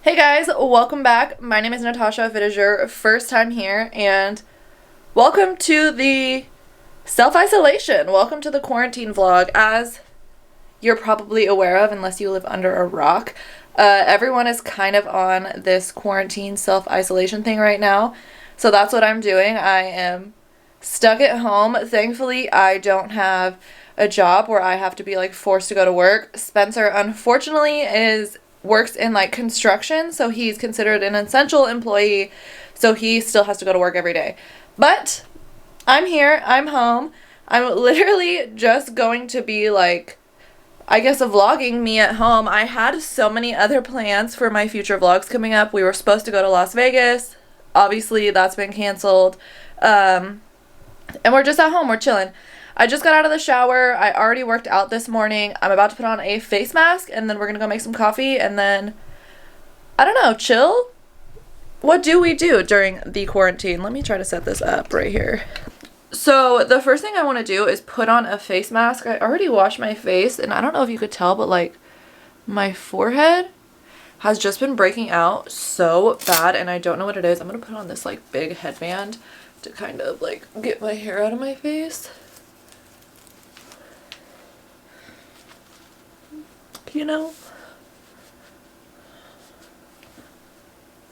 Hey guys, welcome back. My name is Natasha if it is your first time here, and welcome to the self-isolation. Welcome to the quarantine vlog. As you're probably aware of, unless you live under a rock, everyone is kind of on this quarantine self-isolation thing right now. So that's what I'm doing. I am stuck at home. Thankfully, I don't have a job where I have to be like forced to go to work. Spencer, unfortunately, works in like construction, so he's considered an essential employee, so he still has to go to work every day. But I'm here, I'm home. I'm literally just going to be like, I guess, a vlogging me at home. I had so many other plans for my future vlogs coming up. We were supposed to go to Las Vegas. Obviously, that's been canceled. And we're just at home, we're chilling. I just got out of the shower. I already worked out this morning. I'm about to put on a face mask, and then we're gonna go make some coffee, and then, I don't know, chill? What do we do during the quarantine? Let me try to set this up right here. So the first thing I want to do is put on a face mask. I already washed my face, and I don't know if you could tell, but like my forehead has just been breaking out so bad, and I don't know what it is. I'm gonna put on this like big headband to kind of like get my hair out of my face. You know?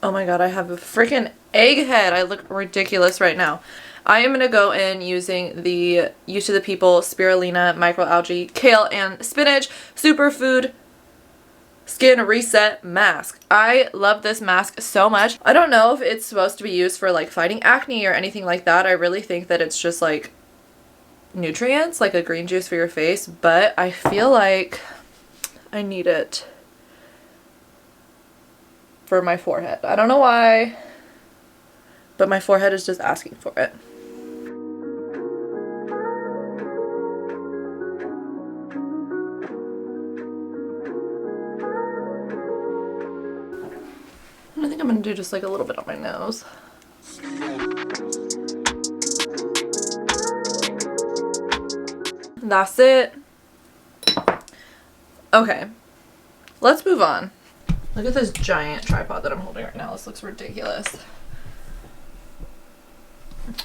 Oh my god, I have a freaking egg head. I look ridiculous right now. I am going to go in using the Use to the People Spirulina Microalgae Kale and Spinach Superfood Skin Reset Mask. I love this mask so much. I don't know if it's supposed to be used for like fighting acne or anything like that. I really think that it's just like nutrients, like a green juice for your face, but I feel like I need it for my forehead. I don't know why, but my forehead is just asking for it. I think I'm gonna do just like a little bit on my nose. That's it. Okay, let's move on. Look at this giant tripod that I'm holding right now. This looks ridiculous.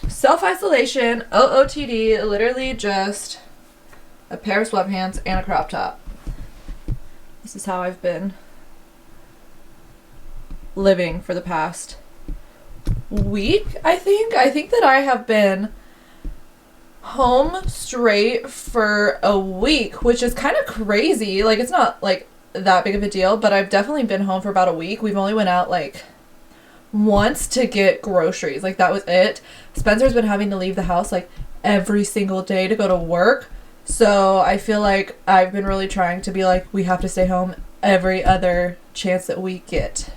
Self-isolation, OOTD, literally just a pair of sweatpants and a crop top. This is how I've been living for the past week, I think. I think that I have been home straight for a week, which is kind of crazy. Like, it's not like that big of a deal, but I've definitely been home for about a week. We've only went out like once to get groceries. Like, that was it. Spencer's been having to leave the house like every single day to go to work, so I feel like I've been really trying to be like, we have to stay home every other chance that we get.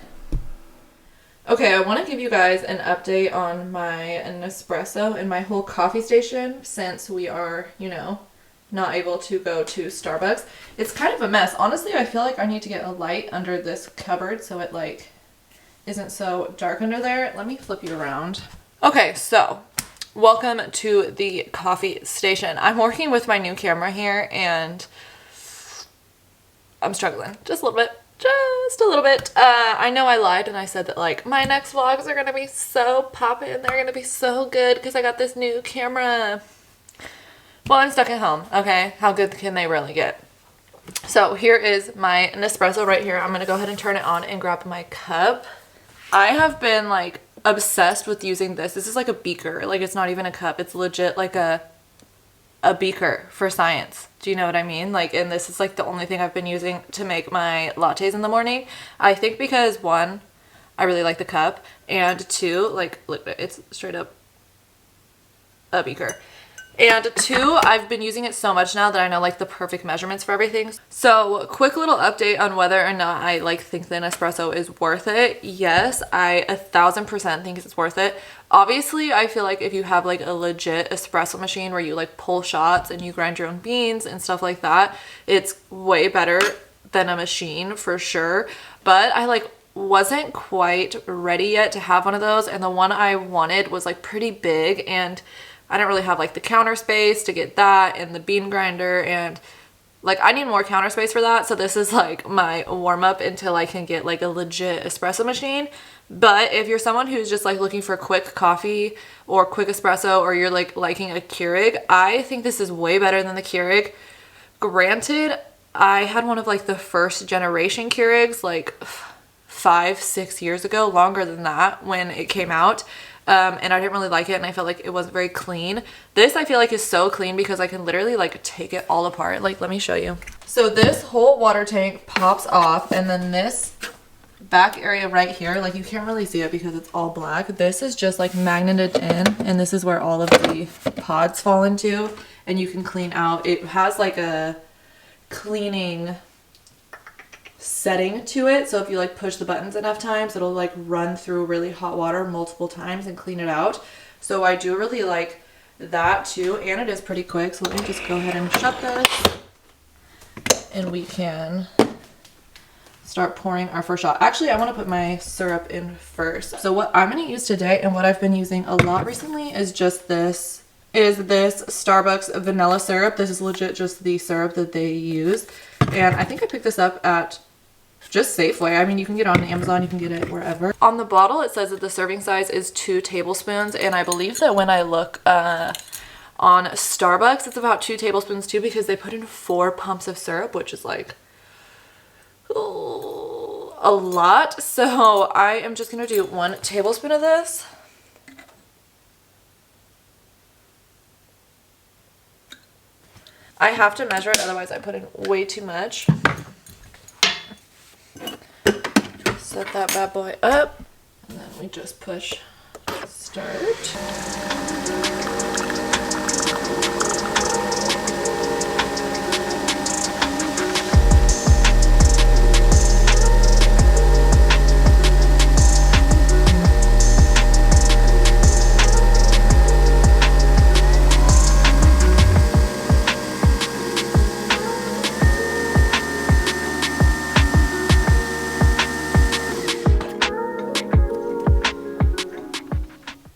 Okay, I want to give you guys an update on my Nespresso and my whole coffee station since we are, you know, not able to go to Starbucks. It's kind of a mess. Honestly, I feel like I need to get a light under this cupboard so it like isn't so dark under there. Let me flip you around. Okay, so welcome to the coffee station. I'm working with my new camera here and I'm struggling just a little bit. Just a little bit. I know I lied and I said that like my next vlogs are gonna be so poppin', they're gonna be so good because I got this new camera. Well, I'm stuck at home, okay? How good can they really get? So here is my Nespresso right here. I'm gonna go ahead and turn it on and grab my cup. I have been like obsessed with using this. This is like a beaker. Like, it's not even a cup. It's legit like a beaker for science. Do you know what I mean? Like, and this is like the only thing I've been using to make my lattes in the morning. I think because one, I really like the cup, and two, like, look, it's straight up a beaker. And two, I've been using it so much now that I know like the perfect measurements for everything. So quick little update on whether or not I like think the Nespresso is worth it. Yes, I 1000% think it's worth it. Obviously, I feel like if you have like a legit espresso machine where you like pull shots and you grind your own beans and stuff like that, it's way better than a machine for sure. But I like wasn't quite ready yet to have one of those, and the one I wanted was like pretty big, and I didn't really have like the counter space to get that and the bean grinder, and like I need more counter space for that. So this is like my warm up until I can get like a legit espresso machine. But if you're someone who's just like looking for quick coffee or quick espresso, or you're like liking a Keurig, I think this is way better than the Keurig. Granted, I had one of like the first generation Keurigs like 5-6 years ago, longer than that when it came out. And I didn't really like it, and I felt like it wasn't very clean. This I feel like is so clean because I can literally like take it all apart. Like, let me show you. So this whole water tank pops off, and then this back area right here, like you can't really see it because it's all black. This is just like magneted in, and this is where all of the pods fall into, and you can clean out. It has like a cleaning setting to it, so if you like push the buttons enough times, it'll like run through really hot water multiple times and clean it out. So I do really like that too, and it is pretty quick. So let me just go ahead and shut this, and we can start pouring our first shot. Actually, I want to put my syrup in first. So what I'm going to use today, and what I've been using a lot recently, is just this Starbucks vanilla syrup. This is legit just the syrup that they use, and I think I picked this up at just Safeway. I mean, you can get it on Amazon, you can get it wherever. On the bottle, it says that the serving size is 2 tablespoons, and I believe that when I look on Starbucks, it's about 2 tablespoons too, because they put in 4 pumps of syrup, which is like a lot. So I am just gonna do 1 tablespoon of this. I have to measure it, otherwise I put in way too much. Set that bad boy up, and then we just push start.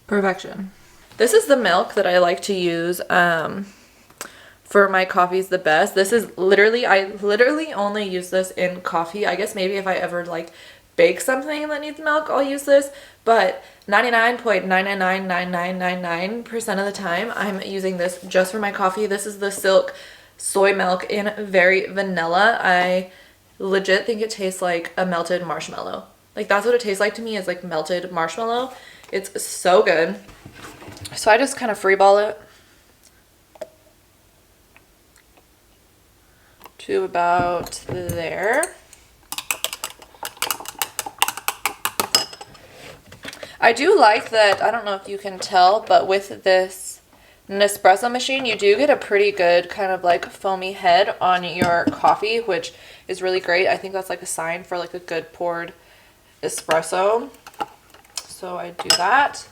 Perfection. This is the milk that I like to use for my coffees the best. This is literally, I literally only use this in coffee. I guess maybe if I ever like bake something that needs milk, I'll use this, but 99.9999999% of the time I'm using this just for my coffee. This is the Silk soy milk in very vanilla. I legit think it tastes like a melted marshmallow. Like, that's what it tastes like to me, is like melted marshmallow. It's so good. So I just kind of freeball it to about there. I do like that, I don't know if you can tell, but with this Nespresso machine, you do get a pretty good kind of like foamy head on your coffee, which is really great. I think that's like a sign for like a good poured espresso. So I do that,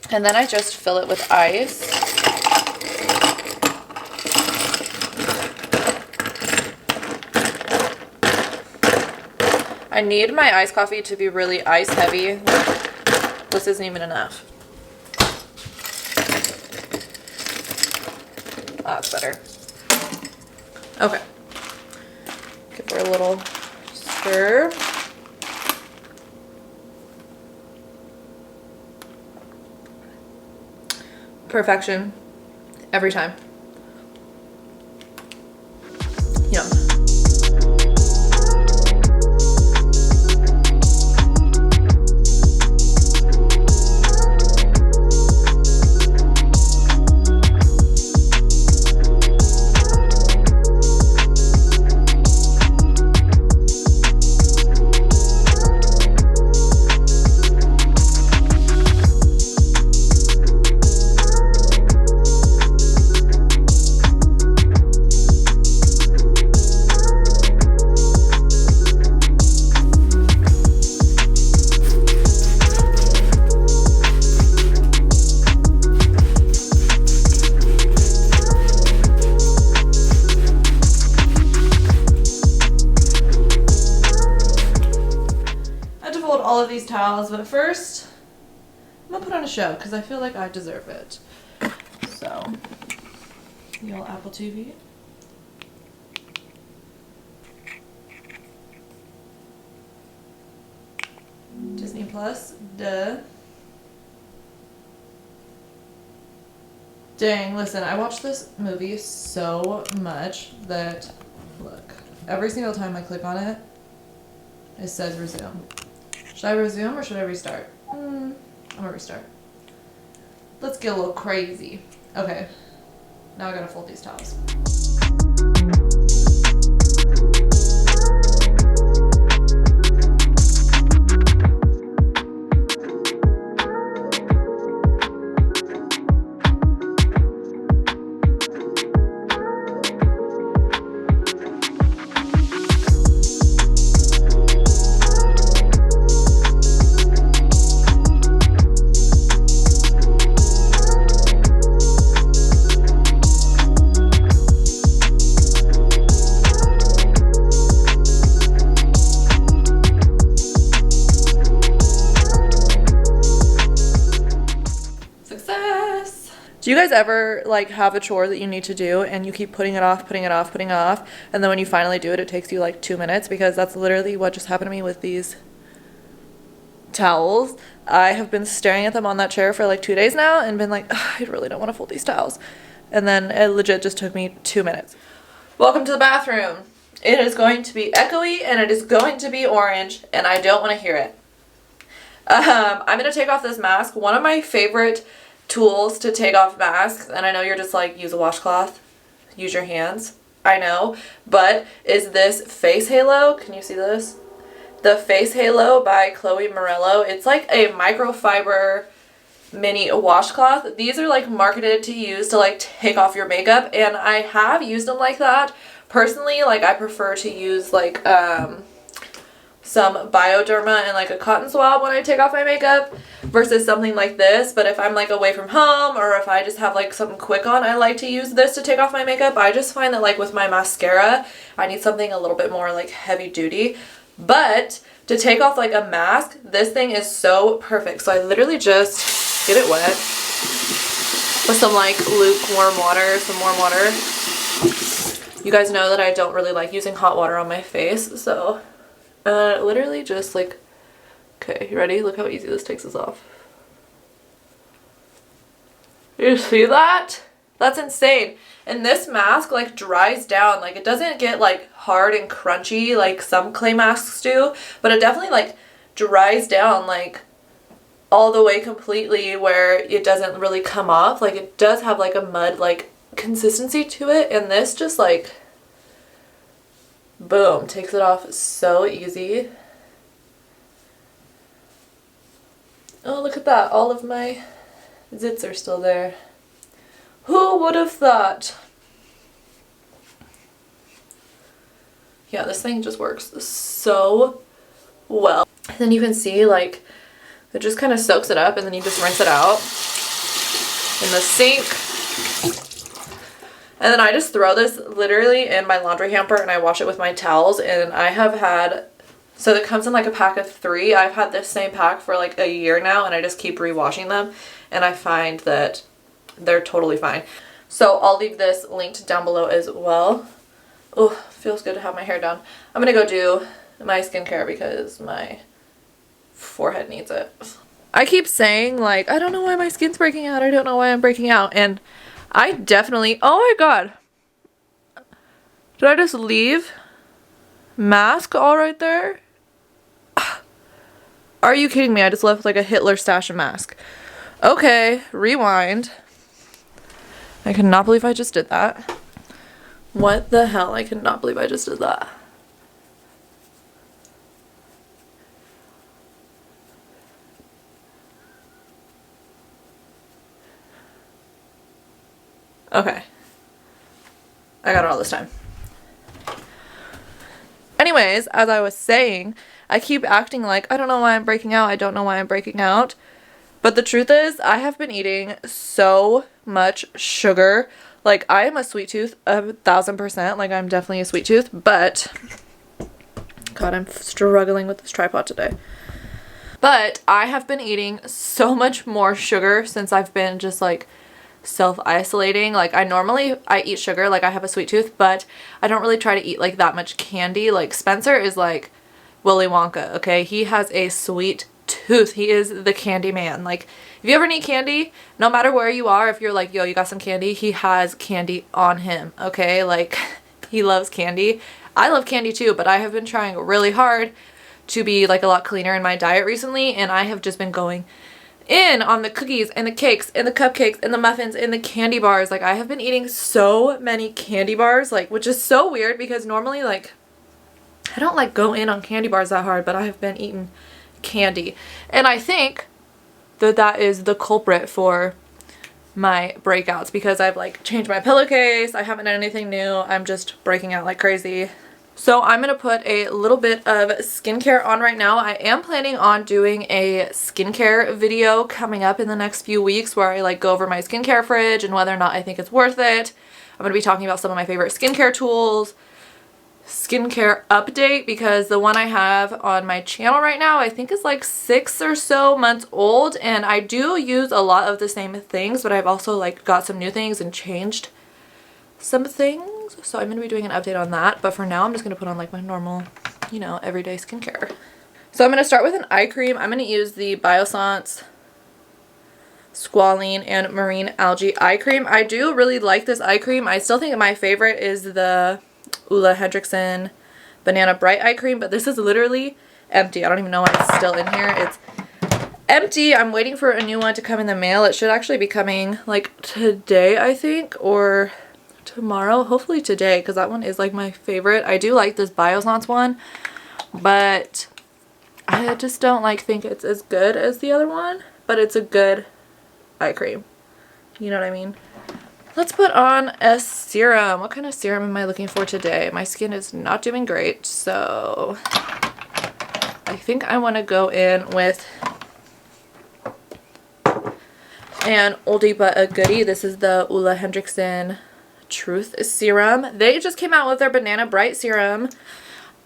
and then I just fill it with ice. I need my iced coffee to be really ice heavy. This isn't even enough. That's better. Okay. Give her a little stir. Perfection every time. Yum. All of these towels, but first I'm gonna put on a show because I feel like I deserve it. So, the old Apple TV. Disney Plus. Duh. Dang, listen, I watched this movie so much that, look, every single time I click on it, it says resume. Should I resume or should I restart? I'm gonna restart. Let's get a little crazy. Okay, now I gotta fold these towels. Do you guys ever like have a chore that you need to do and you keep putting it off, putting it off, putting it off, and then when you finally do it, it takes you like 2 minutes? Because that's literally what just happened to me with these towels. I have been staring at them on that chair for like 2 days now and been like, I really don't want to fold these towels. And then it legit just took me 2 minutes. Welcome to the bathroom. It is going to be echoey and it is going to be orange and I don't want to hear it. I'm going to take off this mask. One of my favorite tools to take off masks, and I know you're just like, use a washcloth, use your hands, I know, but is this face halo. Can you see this? The face halo by Chloe Morello. It's like a microfiber mini washcloth. These are like marketed to use to like take off your makeup, and I have used them like that. Personally, like I prefer to use like some Bioderma and like a cotton swab when I take off my makeup versus something like this. But if I'm like away from home or if I just have like something quick on, I like to use this to take off my makeup. I just find that like with my mascara, I need something a little bit more like heavy duty. But to take off like a mask, this thing is so perfect. So I literally just get it wet with some like lukewarm water, some warm water. You guys know that I don't really like using hot water on my face, so literally just like, okay, you ready? Look how easy this takes us off. You see that? That's insane. And this mask like dries down. Like it doesn't get like hard and crunchy like some clay masks do, but it definitely like dries down like all the way completely where it doesn't really come off. Like it does have like a mud like consistency to it, and this just like boom, takes it off so easy. Oh, look at that. All of my zits are still there. Who would have thought? Yeah, this thing just works so well. And then you can see like it just kind of soaks it up, and then you just rinse it out in the sink. And then I just throw this literally in my laundry hamper and I wash it with my towels. And I have had, so it comes in like a pack of 3. I've had this same pack for like a year now, and I just keep rewashing them, and I find that they're totally fine. So I'll leave this linked down below as well. Oh, feels good to have my hair done. I'm gonna go do my skincare because my forehead needs it. I keep saying like, I don't know why my skin's breaking out. I don't know why I'm breaking out. And I definitely, oh my god, did I just leave mask all right there? Are you kidding me? I just left like a Hitler stash of mask. Okay, rewind. I cannot believe I just did that. What the hell? I cannot believe I just did that. Okay. I got it all this time. Anyways, as I was saying, I keep acting like, I don't know why I'm breaking out. I don't know why I'm breaking out. But the truth is, I have been eating so much sugar. Like, I am a sweet tooth, 1000%. Like, I'm definitely a sweet tooth. But, God, I'm struggling with this tripod today. But I have been eating so much more sugar since I've been just, like, self-isolating. Like I eat sugar, like I have a sweet tooth, but I don't really try to eat like that much candy. Like Spencer is like Willy Wonka, okay? He has a sweet tooth. He is the candy man. Like, if you ever need candy, no matter where you are, if you're like, yo, you got some candy, he has candy on him, okay? Like, he loves candy. I love candy too, but I have been trying really hard to be like a lot cleaner in my diet recently, and I have just been going in on the cookies and the cakes and the cupcakes and the muffins and the candy bars. Like, I have been eating so many candy bars, like, which is so weird because normally, like, I don't like go in on candy bars that hard, but I have been eating candy, and I think that that is the culprit for my breakouts because I've like changed my pillowcase. I haven't done anything new. I'm just breaking out like crazy. So I'm going to put a little bit of skincare on right now. I am planning on doing a skincare video coming up in the next few weeks where I like go over my skincare fridge and whether or not I think it's worth it. I'm going to be talking about some of my favorite skincare tools, skincare update, because the one I have on my channel right now I think is like 6 or so months old, and I do use a lot of the same things, but I've also like got some new things and changed some things, so I'm going to be doing an update on that. But for now I'm just going to put on like my normal, you know, everyday skincare. So I'm going to start with an eye cream. I'm going to use the Biossance Squalene and Marine Algae eye cream. I do really like this eye cream. I still think my favorite is the Ole Henriksen Banana Bright eye cream, but this is literally empty. I don't even know why it's still in here. It's empty. I'm waiting for a new one to come in the mail. It should actually be coming like today, I think, or tomorrow. Hopefully today, because that one is like my favorite. I do like this Biossance one, but I just don't like think it's as good as the other one, but it's a good eye cream. You know what I mean? Let's put on a serum. What kind of serum am I looking for today? My skin is not doing great, so I think I want to go in with an oldie but a goodie. This is the Ole Henriksen Truth Serum. They just came out with their Banana Bright Serum.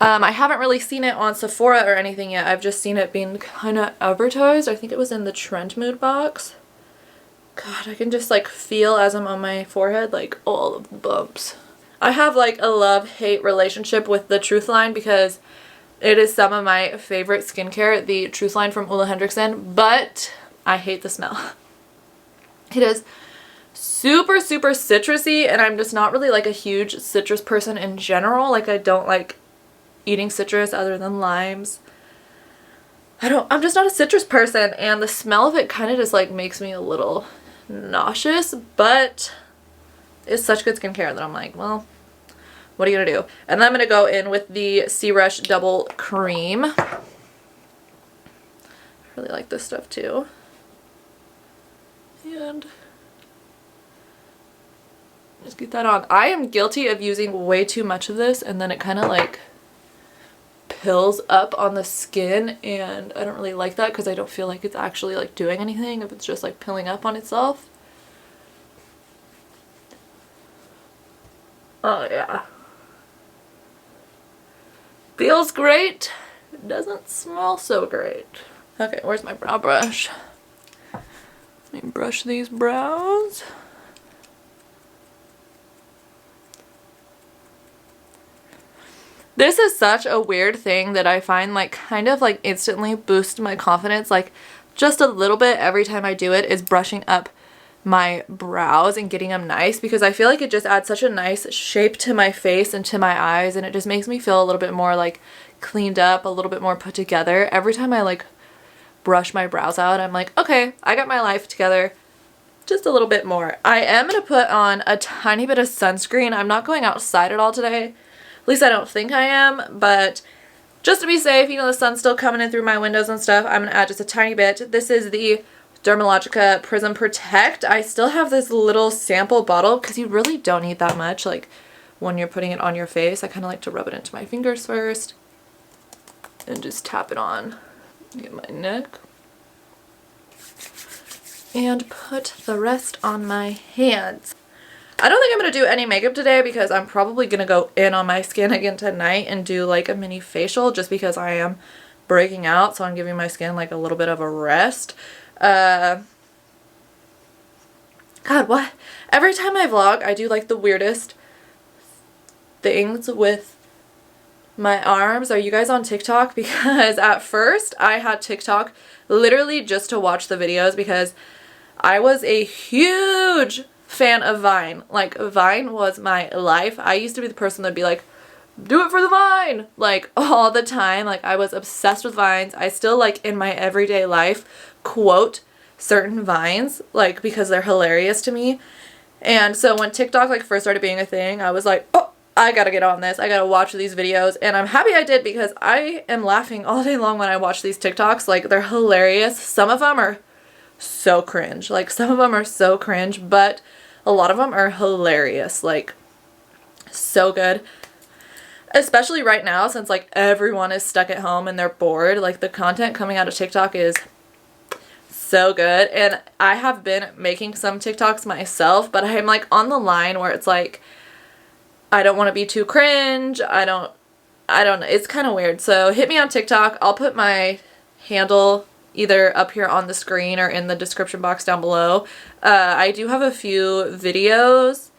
I haven't really seen it on Sephora or anything yet. I've just seen it being kind of advertised. I think it was in the Trend Mood box. God, I can just like feel as I'm on my forehead like all of the bumps. I have like a love-hate relationship with the Truth line because it is some of my favorite skincare, the Truth line from Ole Henriksen, but I hate the smell. It is super, super citrusy, and I'm just not really like a huge citrus person in general. Like, I don't like eating citrus other than limes. I'm just not a citrus person, and the smell of it kind of just like makes me a little nauseous, but it's such good skincare that I'm like, well, what are you gonna do? And then I'm gonna go in with the Sea Rush Double Cream. I really like this stuff too. And just get that on. I am guilty of using way too much of this, and then it kind of like pills up on the skin, and I don't really like that because I don't feel like it's actually like doing anything if it's just like pilling up on itself. Oh yeah. Feels great. It doesn't smell so great. Okay, where's my brow brush? Let me brush these brows. This is such a weird thing that I find like kind of like instantly boosts my confidence, like just a little bit every time I do it, is brushing up my brows and getting them nice, because I feel like it just adds such a nice shape to my face and to my eyes, and it just makes me feel a little bit more like cleaned up, a little bit more put together. Every time I like brush my brows out, I'm like, okay, I got my life together just a little bit more. I am going to put on a tiny bit of sunscreen. I'm not going outside at all today. At least I don't think I am, but just to be safe, you know, the sun's still coming in through my windows and stuff, I'm going to add just a tiny bit. This is the Dermalogica Prism Protect. I still have this little sample bottle because you really don't need that much, like when you're putting it on your face. I kind of like to rub it into my fingers first and just tap it on. Get my neck. And put the rest on my hands. I don't think I'm going to do any makeup today because I'm probably going to go in on my skin again tonight and do like a mini facial, just because I am breaking out, so I'm giving my skin like a little bit of a rest. God, what? Every time I vlog, I do like the weirdest things with my arms. Are you guys on TikTok? Because at first I had TikTok literally just to watch the videos because I was a huge fan of Vine. Like, Vine was my life. I used to be the person that'd be like, do it for the Vine, like all the time. Like, I was obsessed with Vines. I still, like, in my everyday life quote certain Vines, like, because they're hilarious to me. And so when TikTok like first started being a thing, I was like, oh, I gotta get on this. I gotta watch these videos. And I'm happy I did because I am laughing all day long when I watch these TikToks. Like, they're hilarious. Some of them are so cringe. Like, some of them are so cringe, but a lot of them are hilarious. Like, so good. Especially right now, since like everyone is stuck at home and they're bored. Like, the content coming out of TikTok is so good. And I have been making some TikToks myself, but I'm like on the line where it's like, I don't want to be too cringe. I don't know. It's kind of weird. So hit me on TikTok. I'll put my handle either up here on the screen or in the description box down below. I do have a few videos.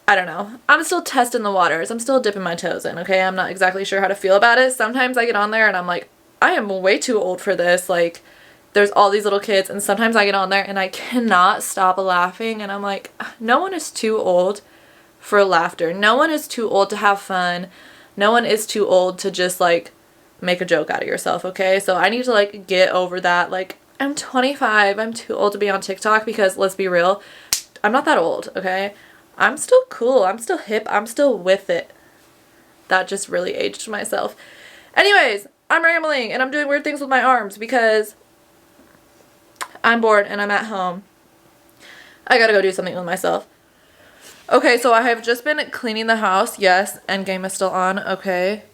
I don't know. I'm still testing the waters. I'm still dipping my toes in, okay? I'm not exactly sure how to feel about it. Sometimes I get on there and I'm like, I am way too old for this. Like, there's all these little kids, and sometimes I get on there and I cannot stop laughing, and I'm like, no one is too old for laughter. No one is too old to have fun. No one is too old to just, like, make a joke out of yourself, okay? So I need to, like, get over that. Like, I'm 25. I'm too old to be on TikTok because, let's be real, I'm not that old, okay? I'm still cool. I'm still hip. I'm still with it. That just really aged myself. Anyways, I'm rambling and I'm doing weird things with my arms because I'm bored and I'm at home. I gotta go do something with myself. Okay, so I have just been cleaning the house. Yes, Endgame is still on. Okay.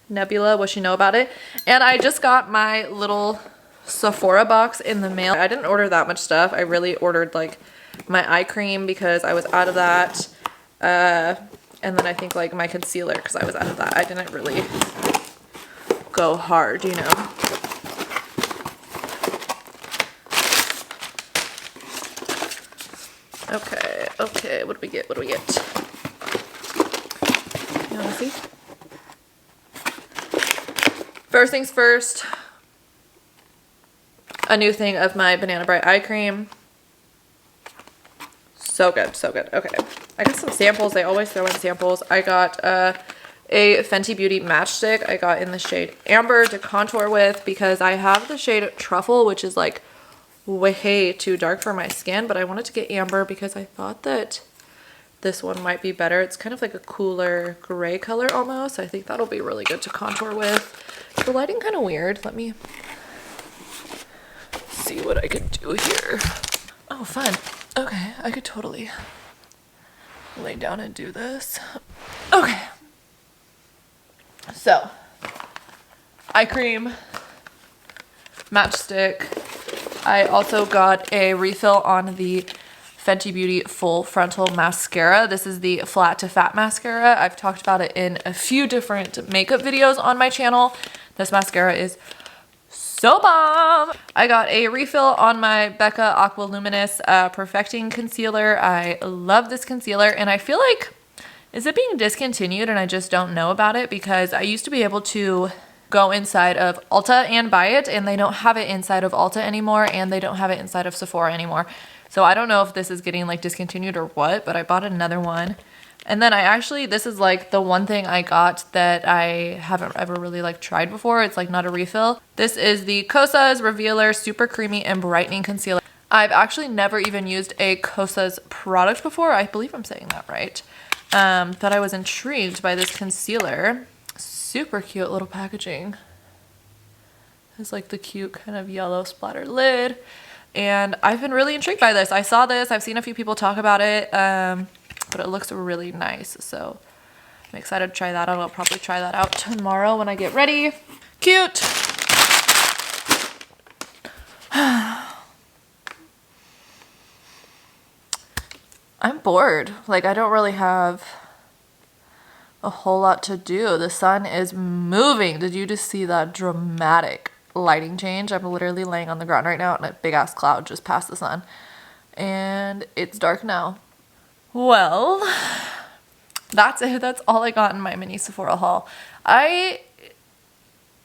Nebula, what you know about it? And I just got my little Sephora box in the mail. I didn't order that much stuff. I really ordered like my eye cream because I was out of that. And then I think like my concealer because I was out of that. I didn't really go hard, you know. Okay, what do we get? You wanna see? First things first, a new thing of my Banana Bright eye cream. So good, so good. Okay, I got some samples. They always throw in samples. I got a Fenty Beauty matchstick I got in the shade Amber to contour with because I have the shade Truffle, which is like way too dark for my skin, but I wanted to get Amber because I thought that this one might be better. It's kind of like a cooler gray color almost. I think that'll be really good to contour with. The lighting kind of weird. Let me see what I could do here. Oh, fun. Okay, I could totally lay down and do this. Okay. So, eye cream, matchstick. I also got a refill on the Fenty Beauty Full Frontal Mascara. This is the Flat to Fat Mascara. I've talked about it in a few different makeup videos on my channel. This mascara is so bomb. I got a refill on my Becca Aqua Luminous Perfecting Concealer. I love this concealer, and I feel like, is it being discontinued and I just don't know about it? Because I used to be able to go inside of Ulta and buy it, and they don't have it inside of Ulta anymore, and they don't have it inside of Sephora anymore. So I don't know if this is getting like discontinued or what, but I bought another one. And then this is like the one thing I got that I haven't ever really like tried before. It's like not a refill. This is the Kosas Revealer Super Creamy and Brightening Concealer. I've actually never even used a Kosas product before. I believe I'm saying that right. But I was intrigued by this concealer. Super cute little packaging. It's like the cute kind of yellow splatter lid. And I've been really intrigued by this. I saw this. I've seen a few people talk about it. But it looks really nice. So I'm excited to try that out. I'll probably try that out tomorrow when I get ready. Cute. I'm bored. Like, I don't really have a whole lot to do. The sun is moving. Did you just see that dramatic lighting change? I'm literally laying on the ground right now and a big ass cloud just passed the sun. And it's dark now. Well, That's it. That's all I got in my mini Sephora haul. I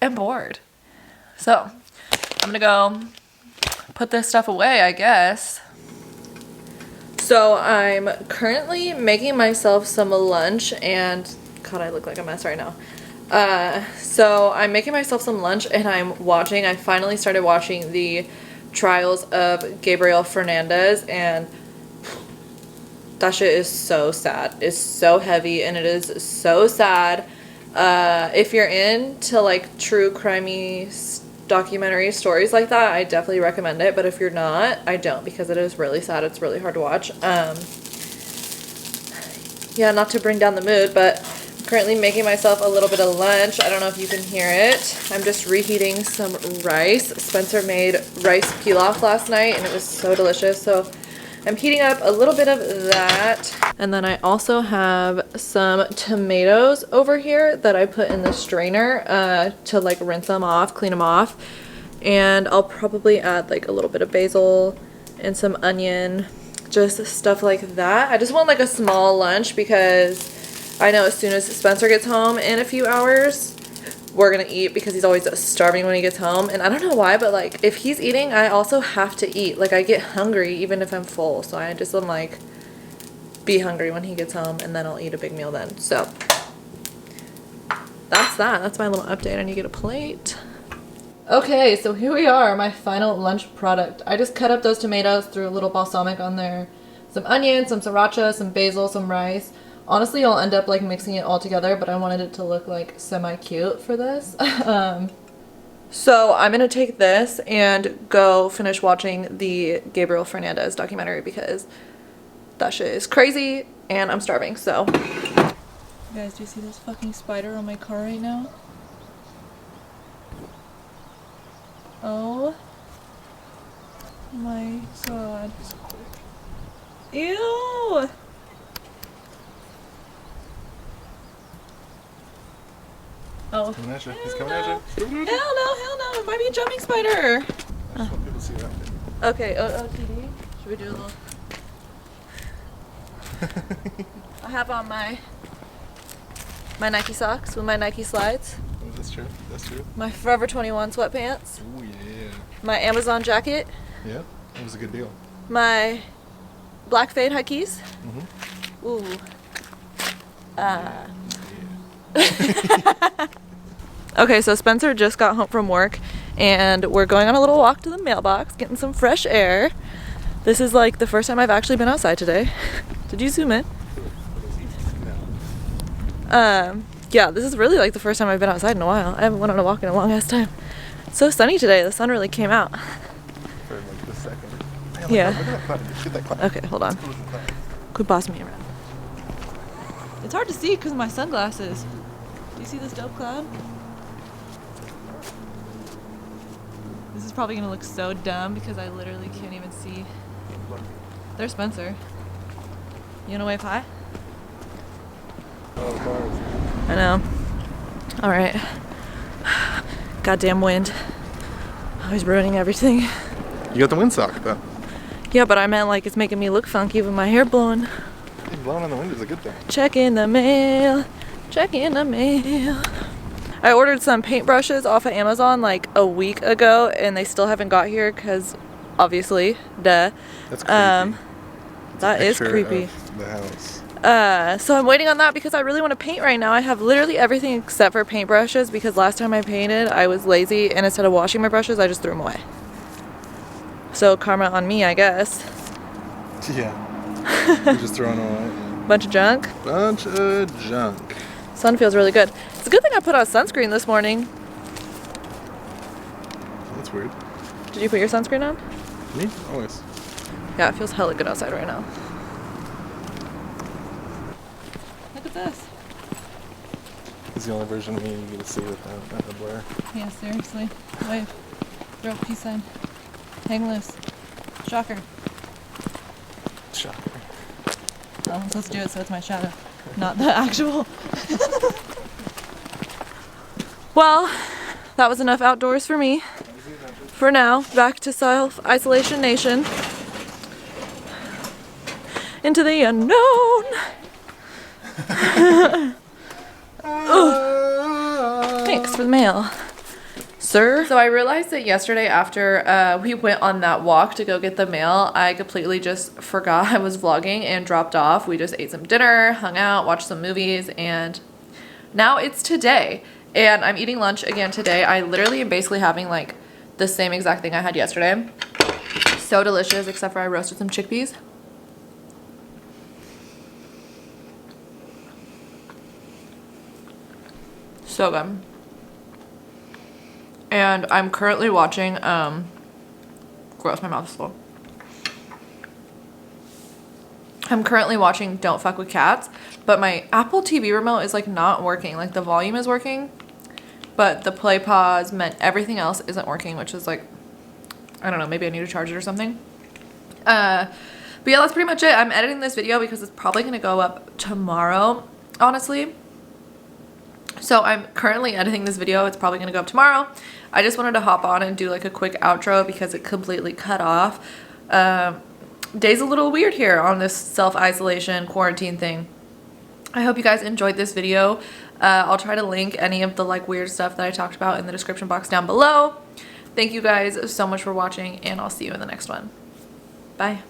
am bored. So I'm gonna go put this stuff away, I guess. So I'm currently making myself some lunch and God, I look like a mess right now. So I'm making myself some lunch and I finally started watching the trials of Gabriel Fernandez, and that shit is so sad. It's so heavy and it is so sad. If you're into like true crimey documentary stories like that, I definitely recommend it, but if you're not, I don't, because it is really sad. It's really hard to watch. Yeah, not to bring down the mood, but I'm currently making myself a little bit of lunch. I don't know if you can hear it. I'm just reheating some rice. Spencer made rice pilaf last night and it was so delicious, so I'm heating up a little bit of that. And then I also have some tomatoes over here that I put in the strainer to like rinse them off, clean them off. And I'll probably add like a little bit of basil and some onion, just stuff like that. I just want like a small lunch because I know as soon as Spencer gets home in a few hours, we're gonna eat, because he's always starving when he gets home. And I don't know why, but like if he's eating, I also have to eat. Like I get hungry even if I'm full, so I just am like be hungry when he gets home, and then I'll eat a big meal then. So that's my little update. I need to get a plate. Okay, so here we are, my final lunch product. I just cut up those tomatoes, threw a little balsamic on there, some onions, some sriracha, some basil, some rice. Honestly, I'll end up like mixing it all together, but I wanted it to look like semi-cute for this. So I'm gonna take this and go finish watching the Gabriel Fernandez documentary, because that shit is crazy and I'm starving. So you guys, do you see this fucking spider on my car right now? Oh my god. Ew! Oh. Coming at you. He's coming at you. Hell no, it might be a jumping spider. I just want people to see that. Okay, OOTD. Should we do a little? I have on my Nike socks with my Nike slides. Oh, that's true. That's true. My Forever 21 sweatpants. Oh yeah. My Amazon jacket. Yeah, that was a good deal. My black fade hikes. Mm-hmm. Ooh. Yeah. Okay, so Spencer just got home from work and we're going on a little walk to the mailbox, getting some fresh air. This is like the first time I've actually been outside today. Did you zoom in? No. Yeah, this is really like the first time I've been outside in a while. I haven't went on a walk in a long ass time. It's so sunny today. The sun really came out. For like the second. Man, Yeah. Look at that cloud. Get that cloud. Okay, hold on. Quit bossing me around. It's hard to see because of my sunglasses. Do you see this dope cloud? This is probably gonna look so dumb because I literally can't even see. There's Spencer. You wanna wave hi? Oh, cars. I know. Alright. Goddamn wind. Always ruining everything. You got the windsock though. Yeah, but I meant like it's making me look funky with my hair blowing. Hey, blowing on the wind is a good thing. Check in the mail. Check in the mail. I ordered some paintbrushes off of Amazon like a week ago and they still haven't got here because obviously, duh. That's creepy. That is Picture creepy. of the house. So I'm waiting on that because I really want to paint right now. I have literally everything except for paintbrushes because last time I painted, I was lazy and instead of washing my brushes, I just threw them away. So karma on me, I guess. Yeah. You're just throwing away. Bunch of junk. Bunch of junk. Sun feels really good. It's a good thing I put on sunscreen this morning. That's weird. Did you put your sunscreen on? Me? Always. Yeah, it feels hella good outside right now. Look at this. It's the only version of me you get to see without the blur. Yeah, seriously. Wave. Throw a peace sign. Hang loose. Shocker. Shocker. Oh, I'm supposed to do it so it's my shadow, not the actual. Well, that was enough outdoors for me. For now, back to self-isolation nation. Into the unknown. Thanks for the mail, sir. So I realized that yesterday after we went on that walk to go get the mail, I completely just forgot I was vlogging and dropped off. We just ate some dinner, hung out, watched some movies, and now it's today. And I'm eating lunch again today. I literally am basically having like the same exact thing I had yesterday. So delicious, except for I roasted some chickpeas. So good. And I'm currently watching, gross, my mouth is full. I'm currently watching Don't Fuck with Cats, but my Apple TV remote is like not working. Like the volume is working, but the play pause meant everything else isn't working, which is like, I don't know, maybe I need to charge it or something. But yeah, that's pretty much it. I'm editing this video because it's probably going to go up tomorrow, honestly. So I'm currently editing this video. It's probably going to go up tomorrow. I just wanted to hop on and do like a quick outro because it completely cut off. Day's a little weird here on this self-isolation quarantine thing. I hope you guys enjoyed this video. I'll try to link any of the like weird stuff that I talked about in the description box down below. Thank you guys so much for watching, and I'll see you in the next one. Bye.